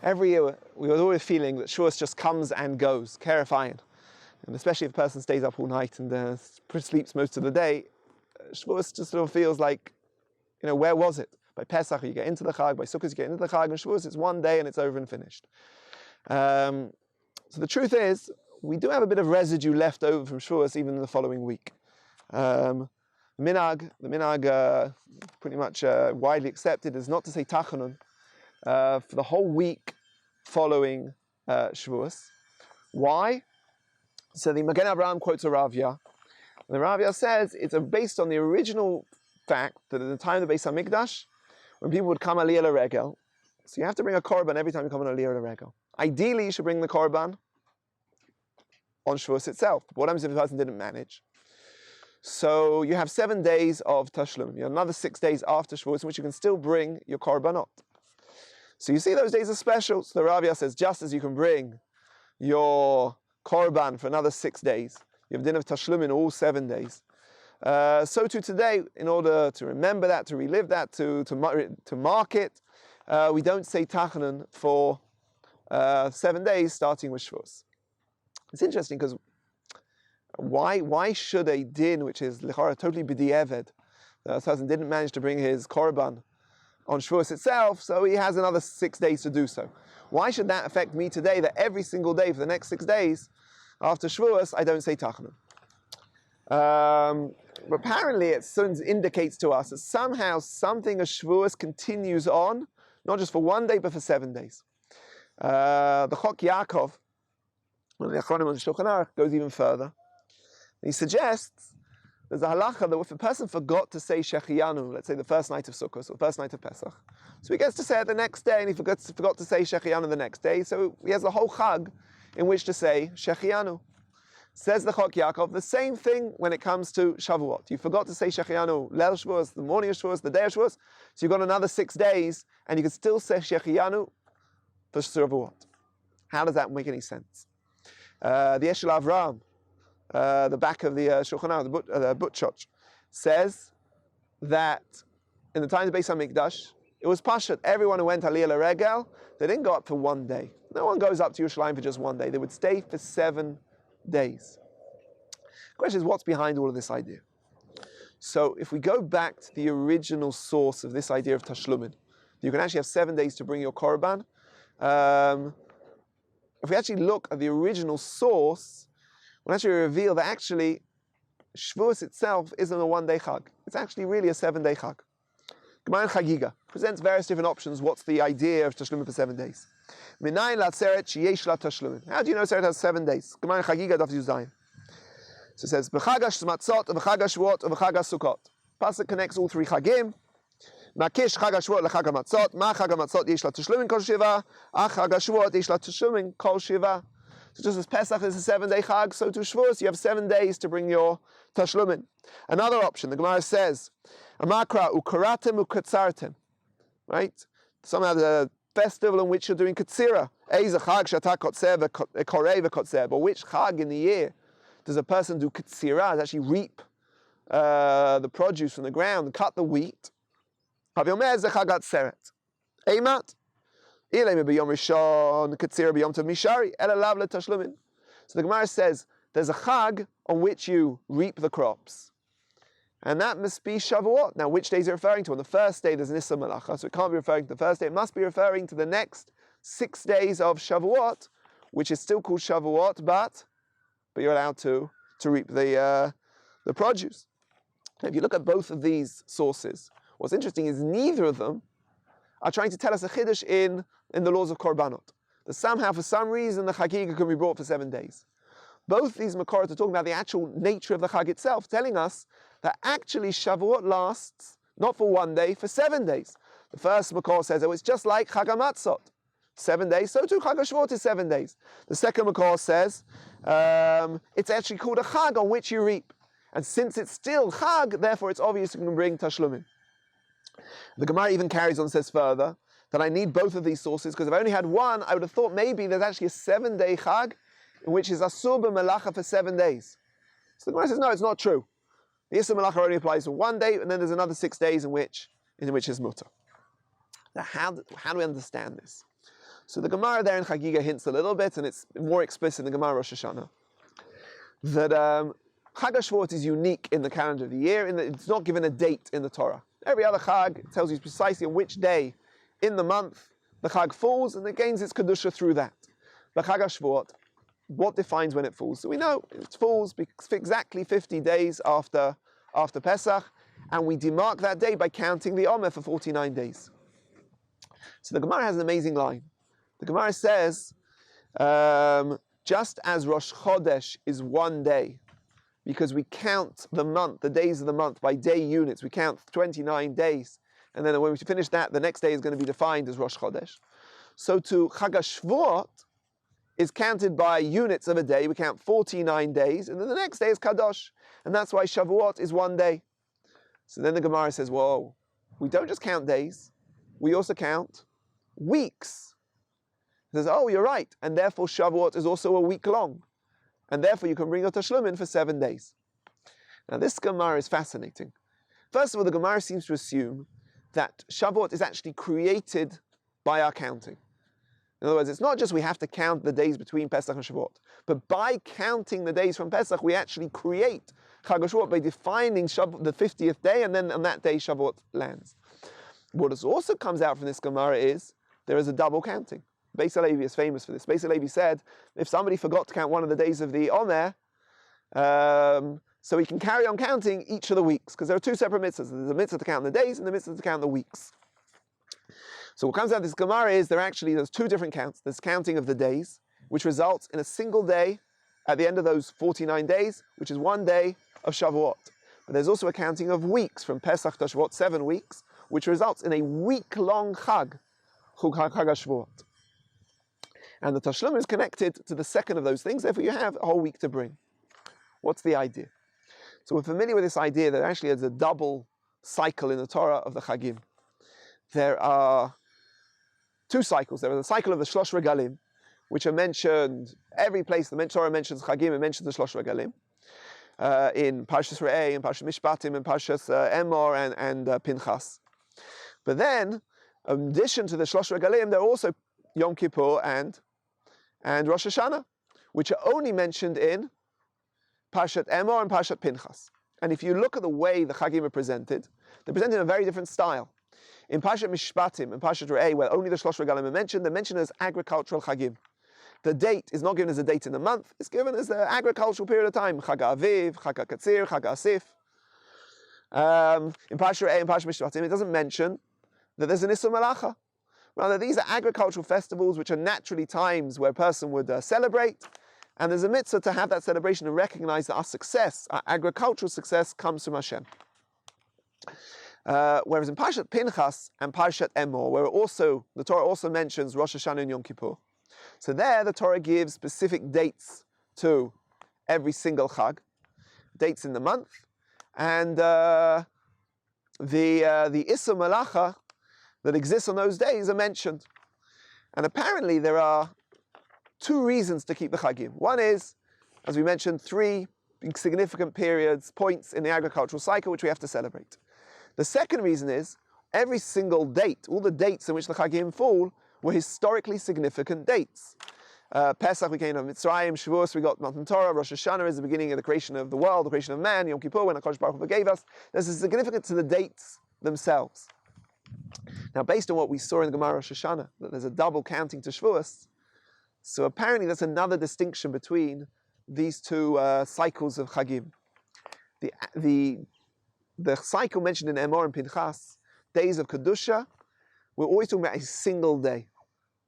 Every year we were always feeling that Shavuos just comes and goes, Kaye, and especially if a person stays up all night and sleeps most of the day, Shavuos just sort of feels like, where was it? By Pesach you get into the Chag, by Sukkot you get into the Chag, and Shavuos it's one day and it's over and finished. So the truth is, we do have a bit of residue left over from Shavuos even in the following week. The minhag, pretty much widely accepted, is not to say Tachanun for the whole week following Shavuos. Why? So the Magen Avraham quotes a Ravya. The Ravya says it's based on the original fact that at the time of the Beis HaMikdash, when people would come Aliyah L'Regel, so you have to bring a korban every time you come on Aliyah L'Regel. Ideally, you should bring the korban on Shavuos itself. But what happens if the person didn't manage? So you have 7 days of Tashlumim. You have another 6 days after Shavuos in which you can still bring your korbanot. So you see those days are special. So the Ravya says, just as you can bring your korban for another 6 days, you have din of Tashlumim all 7 days. So too today, in order to remember that, to relive that, to mark it, we don't say Tachanun for 7 days, starting with Shavuos. It's interesting because why should a din, which is l'chara totally b'di'eved, the person didn't manage to bring his korban on Shavuos itself, so he has another 6 days to do so. Why should that affect me today, that every single day for the next 6 days after Shavuos, I don't say Tachanun? But apparently it indicates to us that somehow something of Shavuos continues on, not just for 1 day, but for 7 days. The Chok Yaakov, one of the Achronim on Shulchan Aruch, goes even further. He suggests there's a halacha that if a person forgot to say Shehecheyanu, let's say the first night of Sukkot or the first night of Pesach, so he gets to say it the next day and he forgot to say Shehecheyanu the next day, so he has the whole Chag in which to say Shehecheyanu. Says the Chok Yaakov, the same thing when it comes to Shavuot. You forgot to say Shehecheyanu, Leil Shavuos, the morning of Shavuos, the day of Shavuos, so you've got another 6 days and you can still say Shehecheyanu for Shavuot. How does that make any sense? The Eshel Avraham, the back of the Shulchan Aruch, the Butchot, says that in the time of the Beis HaMikdash, it was Pashat. Everyone who went Aliyah L'Regel, they didn't go up for 1 day. No one goes up to Yerushalayim for just 1 day. They would stay for 7 days. The question is, what's behind all of this idea? So if we go back to the original source of this idea of Tashlumim, you can actually have 7 days to bring your korban. If we actually look at the original source, we'll actually reveal that actually Shavuos itself isn't a 1 day chag. It's actually really a 7 day chag. Gemara Chagiga presents various different options. What's the idea of Tashlumim for 7 days? Minayin la'atzeret sheyesh la Tashlumim. How do you know Tzeret has 7 days? Gemara Chagiga daf Yuzayin. So it says b'chag hashmatzot, b'chag hashvuot, b'chag hasukkot. Pasuk connects all 3 chagim. Makish chag hashvuot lechag hamatzot. Ma chag hamatzot yesh la Tashlumim kol shiva. Ach chag hashvuot yesh la Tashlumim kol shiva. So just as Pesach is a 7 day chag, so to Shavuos you have 7 days to bring your Tashlumim. Another option, the Gemara says, Amakra ukaratem ukatzartem. Right? Somehow the festival in which you're doing katsira. Eiz chag shata kotzer v'korei v'kotzer. But which chag in the year does a person do katsira, actually reap the produce from the ground and cut the wheat? Havyomer ze chag atzeret. Eimat. So the Gemara says there's a chag on which you reap the crops, and that must be Shavuot. Now, which days are referring to? On the first day there's Nissa Malacha, so it can't be referring to the first day. It must be referring to the next 6 days of Shavuot, which is still called Shavuot, but you're allowed to reap the produce. Now, if you look at both of these sources, what's interesting is neither of them are trying to tell us a chiddush in the laws of korbanot. That somehow, for some reason, the chagiga can be brought for 7 days. Both these makorot are talking about the actual nature of the chag itself, telling us that actually Shavuot lasts not for 1 day, for 7 days. The first makor says, oh, it's just like Chag HaMatzot, 7 days. So too Chag HaShavuot is 7 days. The second makor says, it's actually called a chag on which you reap. And since it's still chag, therefore it's obvious you can bring Tashlumim. The Gemara even carries on and says further that I need both of these sources, because if I only had one, I would have thought maybe there's actually a 7 day chag in which is asur b'melacha for 7 days. So the Gemara says, no, it's not true. The asur b'melacha only applies for 1 day, and then there's another 6 days in which is mutter. Now, how do we understand this? So the Gemara there in Chagiga hints a little bit, and it's more explicit in the Gemara Rosh Hashanah, that Chag HaShavuot is unique in the calendar of the year, in that it's not given a date in the Torah. Every other Chag tells you precisely on which day in the month the Chag falls, and it gains its Kedusha through that. But Chag HaShavuot, what defines when it falls? So we know it falls exactly 50 days after Pesach, and we demark that day by counting the Omer for 49 days. So the Gemara has an amazing line. The Gemara says, just as Rosh Chodesh is one day, because we count the month, the days of the month by day units, we count 29 days, and then when we finish that, the next day is going to be defined as Rosh Chodesh. So to Chag HaShavuot is counted by units of a day. We count 49 days, and then the next day is Kadosh, and that's why Shavuot is one day. So then the Gemara says, whoa, we don't just count days, we also count weeks. It says, oh, you're right, and therefore Shavuot is also a week long, and therefore you can bring your Tashlumim for 7 days. Now this Gemara is fascinating. First of all, the Gemara seems to assume that Shavuot is actually created by our counting. In other words, it's not just we have to count the days between Pesach and Shavuot, but by counting the days from Pesach, we actually create Chag HaShavuot by defining the 50th day, and then on that day Shavuot lands. What also comes out from this Gemara is there is a double counting. Beis Halevi is famous for this. Beis Halevi said, if somebody forgot to count one of the days of the Omer, so he can carry on counting each of the weeks, because there are two separate mitzvahs. There's a mitzvah to count the days, and the mitzvah to count the weeks. So what comes out of this Gemara is there's two different counts. There's counting of the days, which results in a single day at the end of those 49 days, which is one day of Shavuot. But there's also a counting of weeks from Pesach to Shavuot, 7 weeks, which results in a week-long Chag HaShavuot. And the Tashlumim is connected to the second of those things, therefore you have a whole week to bring. What's the idea? So we're familiar with this idea that actually there's a double cycle in the Torah of the Chagim. There are 2 cycles. There is a cycle of the Shlosh Regalim, which are mentioned, every place the Torah mentions Chagim, it mentions the Shlosh Regalim. In Parshas Re'eh, in Parshas Mishpatim, in Parshas Emor, and Pinchas. But then, in addition to the Shlosh Regalim, there are also Yom Kippur and Rosh Hashanah, which are only mentioned in Parshat Emor and Parshat Pinchas. And if you look at the way the Chagim are presented, they're presented in a very different style. In Parshat Mishpatim and Parshat Re'eh, where only the Shlosh Regalim are mentioned, they're mentioned as agricultural Chagim. The date is not given as a date in the month, it's given as the agricultural period of time. Chag HaAviv, Chag HaKatzir, Chag HaAsif. In Parshat Re'eh and Parshat Mishpatim, it doesn't mention that there's an Isur Malacha. Rather, these are agricultural festivals which are naturally times where a person would celebrate, and there's a mitzvah to have that celebration and recognize that our success, our agricultural success, comes from Hashem. Whereas in Parshat Pinchas and Parshat Emor, where the Torah also mentions Rosh Hashanah and Yom Kippur, so there the Torah gives specific dates to every single Chag, dates in the month, and the Isur Malacha that exists on those days are mentioned. And apparently there are 2 reasons to keep the Chagim. One is, as we mentioned, 3 significant points in the agricultural cycle which we have to celebrate. The second reason is, every single date, all the dates in which the Chagim fall, were historically significant dates. Pesach, we came to Mitzrayim, Shavuot, we got Matan Torah, Rosh Hashanah is the beginning of the creation of the world, the creation of man, Yom Kippur, when HaKadosh Baruch Hu forgave us. There's a significance to the dates themselves. Now, based on what we saw in the Gemara Rosh Hashanah, that there's a double counting to Shavuos, so apparently there's another distinction between these 2 cycles of Chagim. The cycle mentioned in Emor and Pinchas, days of Kedusha, we're always talking about a single day.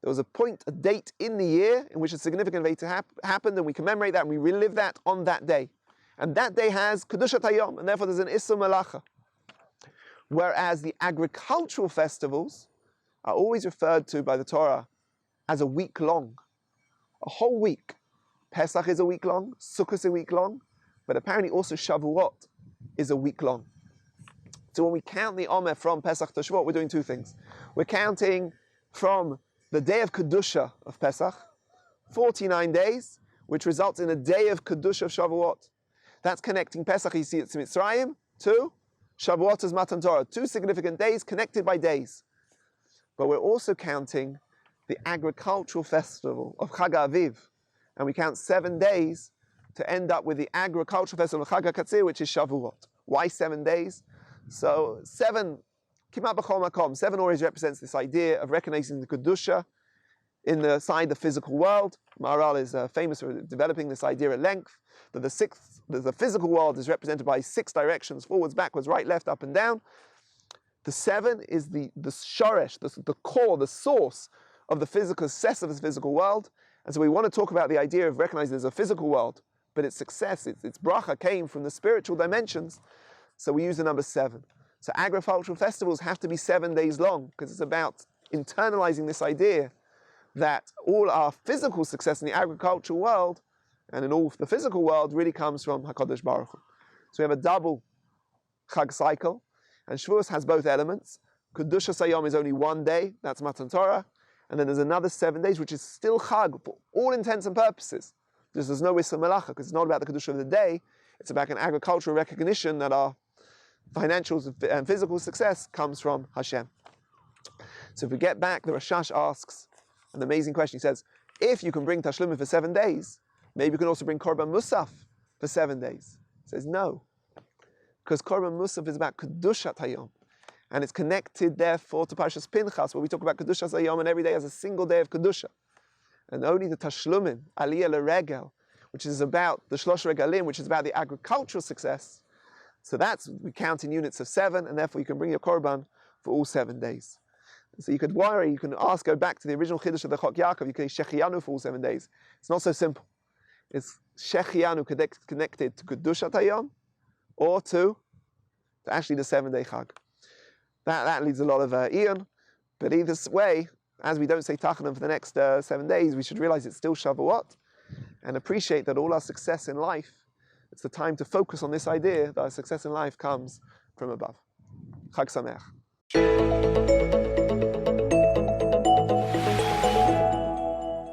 There was a date in the year in which a significant event happened, and we commemorate that and we relive that on that day. And that day has Kedusha Tayom, and therefore there's an Isur Malacha. Whereas the agricultural festivals are always referred to by the Torah as a week long, a whole week. Pesach is a week long, Sukkot is a week long, but apparently also Shavuot is a week long. So when we count the Omer from Pesach to Shavuot, we're doing 2 things. We're counting from the day of Kedusha of Pesach, 49 days, which results in a day of Kedusha of Shavuot. That's connecting Pesach, you see it's Mitzrayim, to Shavuot as Matan Torah, 2 significant days connected by days. But we're also counting the agricultural festival of Chag Aviv, and we count 7 days to end up with the agricultural festival of Chag HaKatzir, which is Shavuot. Why 7 days? So 7, Kimat B'chol Makom, 7 always represents this idea of recognizing the Kedusha inside the physical world. Maharal is famous for developing this idea at length, that the physical world is represented by 6 directions, forwards, backwards, right, left, up and down. The 7 is the shoresh, the core, the source of the physical success of the physical world. And so we want to talk about the idea of recognizing there's a physical world, but its success, its bracha came from the spiritual dimensions. So we use the number 7. So agricultural festivals have to be 7 days long, because it's about internalizing this idea that all our physical success in the agricultural world and in all the physical world really comes from HaKadosh Baruch Hu. So we have a double Chag cycle, and Shavuos has both elements. Kedusha Sayom is only 1 day, that's Matan Torah, and then there's another 7 days, which is still Chag for all intents and purposes. There's no Issa Melacha, because it's not about the Kedusha of the day, it's about an agricultural recognition that our financial and physical success comes from Hashem. So if we get back, the Rashash asks an amazing question. He says, if you can bring Tashlumim for 7 days, maybe you can also bring Korban Musaf for 7 days. He says, no. Because Korban Musaf is about Kedushat Hayom. And it's connected, therefore, to Parshas Pinchas, where we talk about Kedushat Hayom, and every day has a single day of Kedusha. And only the Tashlumim, Aliyah L'Regel, which is about the Shlosh Regalim, which is about the agricultural success. So we count in units of 7, and therefore you can bring your Korban for all 7 days. So you could worry, you can ask, go back to the original Chiddush of the Chok Yaakov, you can say Shehecheyanu for all 7 days. It's not so simple. It's Shehecheyanu connected to Kedushat Hayom, or to actually the 7-day Chag. That leads a lot of Eon, but either way, as we don't say Tachanun for the next 7 days, we should realize it's still Shavuot, and appreciate that all our success in life, it's the time to focus on this idea that our success in life comes from above. Chag Sameach.